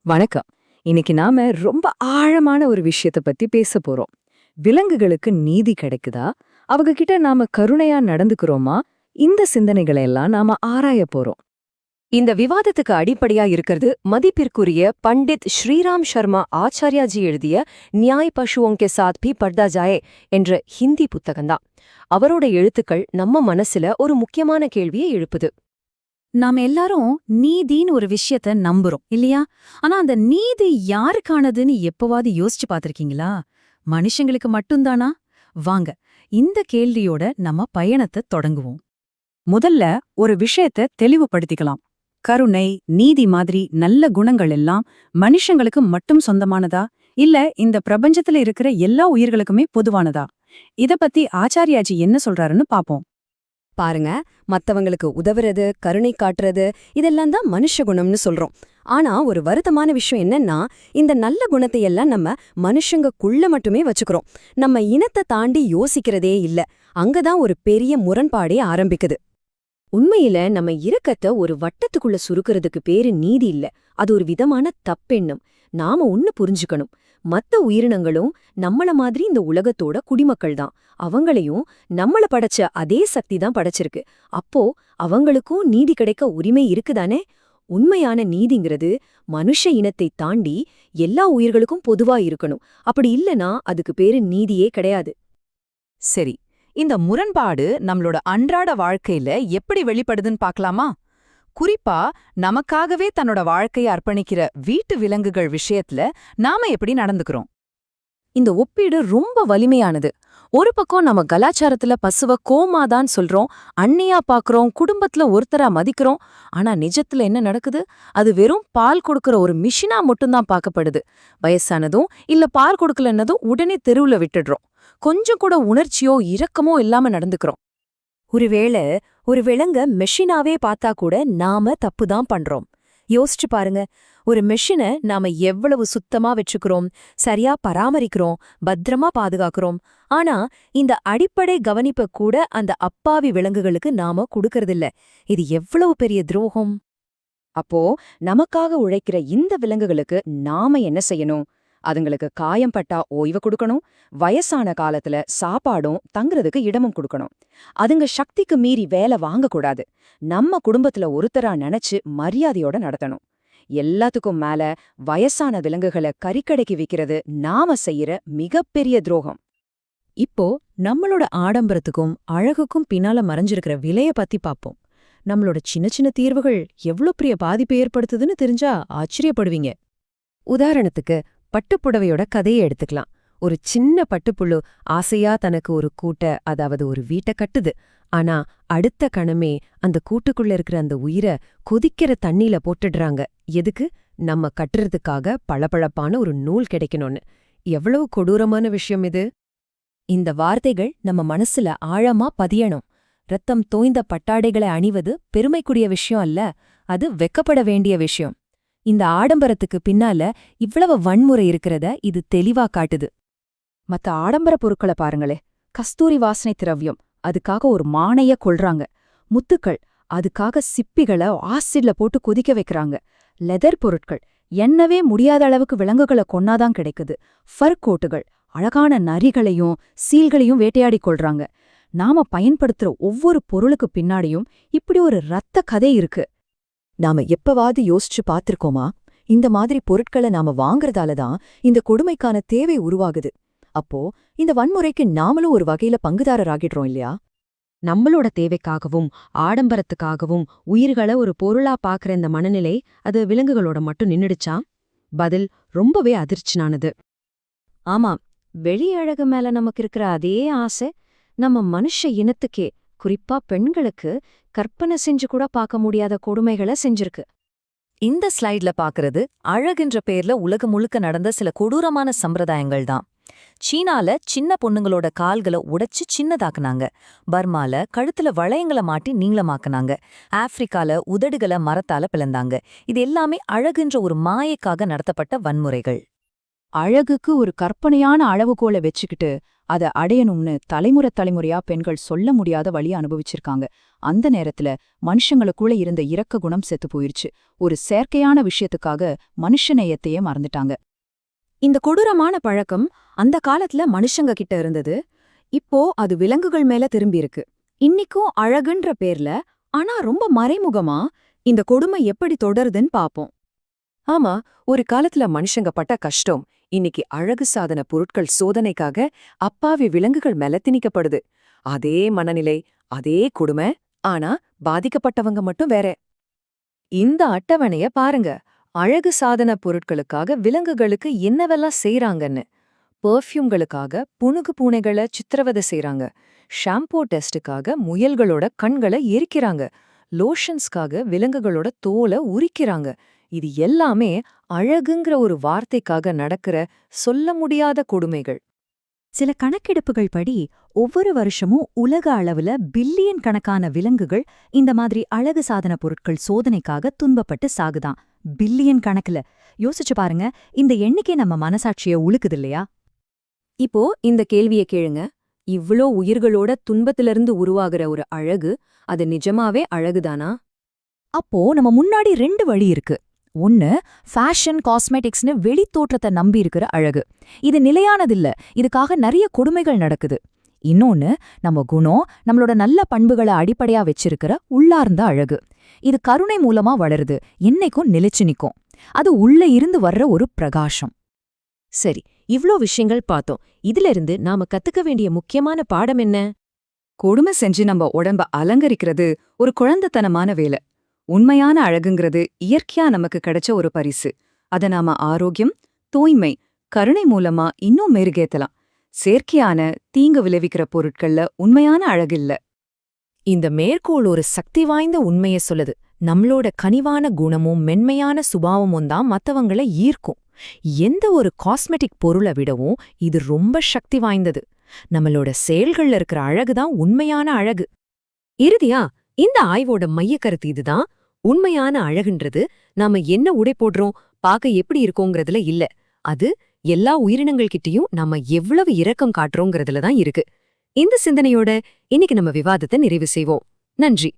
வணக்கம். இன்னைக்கு நாம ரொம்ப ஆழமான ஒரு விஷயத்த பத்தி பேச போறோம். விலங்குகளுக்கு நீதி கிடைக்குதா? அவங்க கிட்ட நாம கருணையா நடந்துக்கிறோமா? இந்த சிந்தனைகளை எல்லாம் நாம ஆராய போறோம். இந்த விவாதத்துக்கு அடிப்படையா இருக்கிறது மதிப்பிற்குரிய பண்டித் ஸ்ரீராம் சர்மா ஆச்சாரியாஜி எழுதிய நியாய் பசுவோं के साथ भी पढ़ता जाए என்ற ஹிந்தி புத்தகம்தான். அவரோட எழுத்துக்கள் நம்ம மனசுல ஒரு முக்கியமான கேள்வியை எழுப்புது. நாம எல்லாரும் நீதின்னு ஒரு விஷயத்த நம்புறோம் இல்லையா? ஆனா அந்த நீதி யாருக்கானதுன்னு எப்பவாவது யோசிச்சு பார்த்திருக்கீங்களா? மனுஷங்களுக்கு மட்டும்தானா? வாங்க, இந்த கேள்வியோட நம்ம பயணத்தை தொடங்குவோம். முதல்ல ஒரு விஷயத்த தெளிவுபடுத்திக்கலாம். கருணை, நீதி மாதிரி நல்ல குணங்கள் எல்லாம் மனுஷங்களுக்கு மட்டும் சொந்தமானதா? இல்ல இந்த பிரபஞ்சத்துல இருக்கிற எல்லா உயிர்களுக்குமே பொதுவானதா? இத பத்தி ஆச்சாரியாஜி என்ன சொல்றாருன்னு பாப்போம். பாருங்க, மத்தவங்களுக்கு உதவுறது, கருணை காட்டுறது இதெல்லாம் தான் மனுஷ குணம்னு சொல்றோம். ஆனா ஒரு வருத்தமான விஷயம் என்னன்னா, இந்த நல்ல குணத்தை எல்லாம் நம்ம மனுஷங்கக்குள்ள மட்டுமே வச்சுக்கிறோம். நம்ம இனத்தை தாண்டி யோசிக்கிறதே இல்ல. அங்கதான் ஒரு பெரிய முரண்பாடே ஆரம்பிக்குது. உண்மையில நம்ம இரக்கத்தை ஒரு வட்டத்துக்குள்ள சுருக்கிறதுக்கு பேரு நீதி இல்ல. அது ஒரு விதமான தப்பெண்ணம். நாம ஒன்னு புரிஞ்சுக்கணும். மத்த உயிரினங்களும் நம்மள மாதிரி இந்த உலகத்தோட குடிமக்கள் தான். அவங்களையும் நம்மள படைச்ச அதே சக்தி தான் படைச்சிருக்கு. அப்போ அவங்களுக்கும் நீதி கிடைக்க உரிமை இருக்குதானே? உண்மையான நீதிங்கிறது மனுஷ இனத்தை தாண்டி எல்லா உயிர்களுக்கும் பொதுவா இருக்கணும். அப்படி இல்லனா அதுக்கு பேரு நீதியே கிடையாது. சரி, இந்த முரண்பாடு நம்மளோட அன்றாட வாழ்க்கையில எப்படி வெளிப்படுதுன்னு பார்க்கலாமா? குறிப்பா நமக்காகவே தன்னோட வாழ்க்கையை அர்ப்பணிக்கிற வீட்டு விலங்குகள் விஷயத்துல நாம எப்படி நடந்துக்கிறோம்? இந்த ஒப்பீடு ரொம்ப வலிமையானது. ஒரு பக்கம் நம்ம கலாச்சாரத்துல பசுவ கோமாதான் சொல்றோம், அண்ணியா பாக்குறோம், குடும்பத்துல ஒருத்தரா மதிக்கிறோம். ஆனா நிஜத்துல என்ன நடக்குது? அது வெறும் பால் கொடுக்கற ஒரு மிஷினா மட்டும்தான் பார்க்கப்படுது. வயசானதும் இல்ல பால் கொடுக்கலன்னதும் உடனே தெருவுல விட்டுடுறோம். கொஞ்சம் கூட உணர்ச்சியோ இரக்கமோ இல்லாம நடந்துக்கிறோம். ஒருவேளை ஒரு விலங்க மெஷினாவே பார்த்தா கூட நாம தப்புதான் பண்றோம். யோசிச்சு பாருங்க, ஒரு மெஷினை நாம எவ்வளவு சுத்தமா வச்சுக்கிறோம், சரியா பராமரிக்கிறோம், பத்திரமா பாதுகாக்கிறோம். ஆனா இந்த அடிப்படை கவனிப்ப கூட அந்த அப்பாவி விலங்குகளுக்கு நாம கொடுக்கறதில்ல. இது எவ்வளவு பெரிய துரோகம்! அப்போ நமக்காக உழைக்கிற இந்த விலங்குகளுக்கு நாம என்ன செய்யணும்? அதுங்களுக்கு காயம் பட்டா ஓய்வு கொடுக்கணும், வயசான காலத்துல சாப்பாடும் தங்குறதுக்கு இடமும் கொடுக்கணும். அதுங்க சக்திக்கு மீறி வேலை வாங்கக்கூடாது. நம்ம குடும்பத்துல ஒருத்தரா நினைச்சு மரியாதையோட நடத்தணும். எல்லாத்துக்கும் மேல வயசான விலங்குகளை கறிக்கடைக்கு விக்கிறது நாம செய்யற மிகப்பெரிய துரோகம். இப்போ நம்மளோட ஆடம்பரத்துக்கும் அழகுக்கும் பின்னால மறைஞ்சிருக்கிற விலைய பத்தி பாப்போம். நம்மளோட சின்ன சின்ன தீர்வுகள் எவ்ளோ பெரிய பாதிப்பை ஏற்படுத்துதுன்னு தெரிஞ்சா ஆச்சரியப்படுவீங்க. உதாரணத்துக்கு பட்டுப்புடவையோட கதையை எடுத்துக்கலாம். ஒரு சின்ன பட்டுப்புழு ஆசையா தனக்கு ஒரு கூட்ட, அதாவது ஒரு வீட்டை கட்டுது. ஆனா அடுத்த கணமே அந்த கூட்டுக்குள்ள இருக்கிற அந்த உயிரை கொதிக்கிற தண்ணியில போட்டுடுறாங்க. எதுக்கு? நம்ம கட்டுறதுக்காக பளபளப்பான ஒரு நூல் கிடைக்கணும்னு. எவ்வளவு கொடூரமான விஷயம் இது! இந்த வார்த்தைகள் நம்ம மனசுல ஆழமா பதியணும். ரத்தம் தோய்ந்த பட்டாடைகளை அணிவது பெருமைக்குரிய விஷயம் அல்ல, அது வெக்கப்பட வேண்டிய விஷயம். இந்த ஆடம்பரத்துக்கு பின்னால இவ்வளவு வன்முறை இருக்கிறத இது தெளிவா காட்டுது. மத்த ஆடம்பர பொருட்களை பாருங்களே. கஸ்தூரி வாசனை திரவியம், அதுக்காக ஒரு மானைய கொல்றாங்க. முத்துக்கள், அதுக்காக சிப்பிகளை ஆசிட்ல போட்டு கொதிக்க வைக்கிறாங்க. லெதர் பொருட்கள், எண்ணவே முடியாத அளவுக்கு விலங்குகளை கொன்னாதான் கிடைக்குது. ஃபர் கோட்டுகள், அழகான நரிகளையும் சீல்களையும் வேட்டையாடி கொள்றாங்க. நாம பயன்படுத்துற ஒவ்வொரு பொருளுக்கு பின்னாடியும் இப்படி ஒரு ரத்த கதை இருக்கு. நாம எப்பவாவது யோசிச்சு பார்த்திருக்கோமா? இந்த மாதிரி பொருட்களை நாம வாங்கறதால தான் இந்த கொடுமைக்கான தேவை உருவாகுது. அப்போ இந்த வன்முறைக்கு நாமளும் ஒரு வகையில பங்குதாரராகிடுறோம் இல்லையா? நம்மளோட தேவைக்காகவும் ஆடம்பரத்துக்காகவும் உயிர்களை ஒரு பொருளா பாக்குற இந்த மனநிலை அது விலங்குகளோட மட்டும் நின்னுடுச்சா? பதில் ரொம்பவே அதிர்ச்சியானது. ஆமாம், வெளியழகு மேல நமக்கு இருக்கிற அதே ஆசை நம்ம மனுஷ இனத்துக்கே, குறிப்பா பெண்களுக்கு கற்பனை செஞ்சு கூட பார்க்க முடியாத கொடுமைகளை செஞ்சிருக்கு. இந்த ஸ்லைட்ல பாக்குறது அழகுன்ற பேர்ல உலகம் முழுக்க நடந்த சில கொடூரமான சம்பிரதாயங்கள் தான். சீனால சின்ன பொண்ணுங்களோட கால்களை உடைச்சு சின்னதாக்குனாங்க. பர்மால கழுத்துல வளையங்களை மாட்டி நீளமாக்குனாங்க. ஆப்பிரிக்கால உதடுகளை மரத்தால பிளந்தாங்க. இது எல்லாமே அழகுன்ற ஒரு மாயைக்காக நடத்தப்பட்ட வன்முறைகள். அழகுக்கு ஒரு கற்பனையான அளவுகோலை வச்சுக்கிட்டு அத அடையணும்னு தலைமுறையா பெண்கள் சொல்ல முடியாத வழிய அனுபவிச்சிருக்காங்க. அந்த நேரத்துல மனுஷங்களுக்குள்ள இருந்த இரக்க குணம் செத்து போயிருச்சு. ஒரு செயற்கையான விஷயத்துக்காக மனுஷநேயத்தையே மறந்துட்டாங்க. இந்த கொடூரமான பழக்கம் அந்த காலத்துல மனுஷங்க கிட்ட இருந்தது. இப்போ அது விலங்குகள் மேல திரும்பியிருக்கு. இன்னிக்கும் அழகுன்ற பேர்ல, ஆனா ரொம்ப மறைமுகமா இந்த கொடுமை எப்படி தொடருதுன்னு பாப்போம். ஆமா, ஒரு காலத்துல மனுஷங்க பட்ட கஷ்டம் இன்னைக்கு அழகு சாதன பொருட்கள் சோதனைக்காக அப்பாவி விலங்குகள் மேல திணிக்கப்படுது. அதே மனநிலை, அதே கொடுமை, ஆனா பாதிக்கப்பட்டவங்க மட்டும் வேற. இந்த அட்டவணைய பாருங்க. அழகு சாதன பொருட்களுக்காக விலங்குகளுக்கு என்னவெல்லாம் செய்றாங்கன்னு. பெர்ஃப்யூம்களுக்காக புனுகு பூனைகளை சித்திரவதை செய்றாங்க. ஷாம்பூ டெஸ்டுக்காக முயல்களோட கண்களை எரிக்கிறாங்க. லோஷன்ஸ்க்காக விலங்குகளோட தோலை உரிக்கிறாங்க. இது எல்லாமே அழகுங்கிற ஒரு வார்த்தைக்காக நடக்கிற சொல்ல முடியாத கொடுமைகள். சில கணக்கெடுப்புகள் படி ஒவ்வொரு வருஷமும் உலக அளவுல பில்லியன் கணக்கான விலங்குகள் இந்த மாதிரி அழகு சாதன பொருட்கள் சோதனைக்காக துன்பப்பட்டு சாகுதாம். பில்லியன் கணக்குல. யோசிச்சு பாருங்க, இந்த எண்ணிக்கை நம்ம மனசாட்சிய உழுக்குது இல்லையா? இப்போ இந்த கேள்வியை கேளுங்க. இவ்ளோ உயிர்களோட துன்பத்திலிருந்து உருவாகிற ஒரு அழகு, அது நிஜமாவே அழகுதானா? அப்போ நம்ம முன்னாடி 2 வழி இருக்கு. ஒன்னு, ஃபேஷன் காஸ்மெட்டிக்ஸ்னு வெளித்தோற்றத்தை நம்பி இருக்கிற அழகு. இது நிலையானதில்ல, இதுக்காக நிறைய கொடுமைகள் நடக்குது. இன்னொன்னு, நம்ம குணம், நம்மளோட நல்ல பண்புகளை அடிப்படையா வச்சிருக்கிற உள்ளார்ந்த அழகு. இது கருணை மூலமா வளருது, என்னைக்கும் நிலைச்சு நிக்கும். அது உள்ள இருந்து வர்ற ஒரு பிரகாசம். சரி, இவ்ளோ விஷயங்கள் பார்த்தோம். இதிலிருந்து நாம கத்துக்க வேண்டிய முக்கியமான பாடம் என்ன? கொடுமை செஞ்சு நம்ம உடம்ப அலங்கரிக்கிறது ஒரு குழந்தைத்தனமான வேலை. உண்மையான அழகுங்கிறது இயற்கையா நமக்கு கிடைச்ச ஒரு பரிசு. அத நாம ஆரோக்கியம், தூய்மை, கருணை மூலமா இன்னும் மெருகேத்தலாம். செயற்கையான தீங்கு விளைவிக்கிற பொருட்கள்ல உண்மையான அழகில்ல. இந்த மேற்கோள் ஒரு சக்தி வாய்ந்த உண்மைய சொல்லுது. நம்மளோட கனிவான குணமும் மென்மையான சுபாவமும் தான் மத்தவங்கள ஈர்க்கும். எந்த ஒரு காஸ்மெட்டிக் பொருளை விடவும் இது ரொம்ப சக்தி வாய்ந்தது. நம்மளோட செயல்கள்ல இருக்கிற அழகுதான் உண்மையான அழகு. இறுதியா இந்த ஆய்வோட மையக்கருத்து இதுதான். உண்மையான அழகுன்றது நாம என்ன உடை போடுறோம், பார்க்க எப்படி இருக்கோங்கிறதுல இல்ல. அது எல்லா உயிரினங்கள் கிட்டயும் நாம எவ்வளவு இரக்கம் காட்டுறோங்கிறதுல தான் இருக்கு. இந்த சிந்தனையோட இன்னைக்கு நம்ம விவாதத்தை நிறைவு செய்வோம். நன்றி.